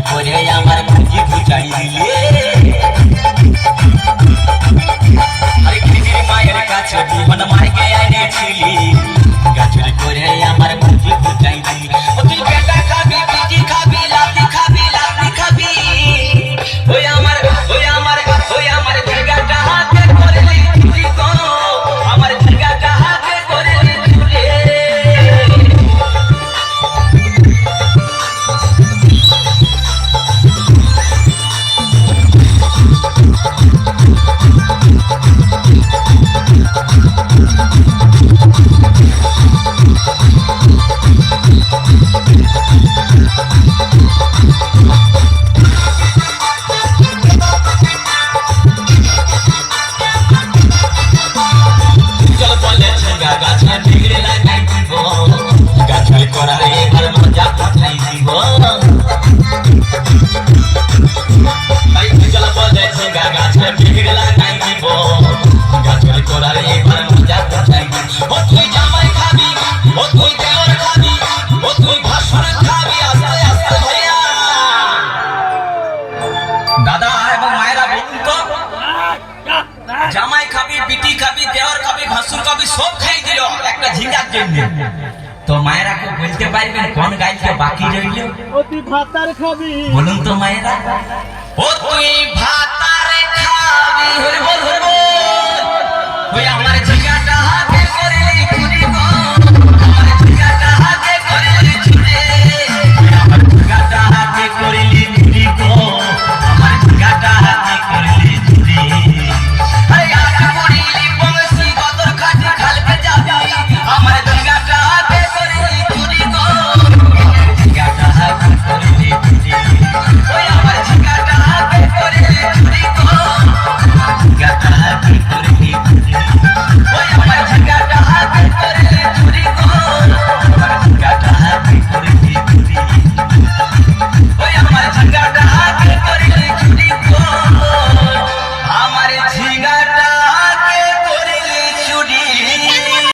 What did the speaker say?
করে আমার মুখে বুঝাই দিলে আরে খিদির মায়ের কাছে জীবন মাইকে এনেছিলি গাছের করে আমার মুখে বুঝাই দিলি ও তুই বেটা খাবি বিটি খাবি লাতি খাবি লাতি খাবি ওই আমার জায়গাটা হাতে করে তুই তো আমার জায়গাটা হাতে করে তুলে জামাই খাবি বিটি খাবি দেওয়ার খাবি ভাসুর খাবি সব খাই দিল একটা ঝিঙ্গার জন্য তো মায়েরা কে বলতে পারবেন কোন গাইকে বাকি রইল ও তুই ভাতার খাবি বলুন তো মায়েরা ও তুই ভাতার খাবি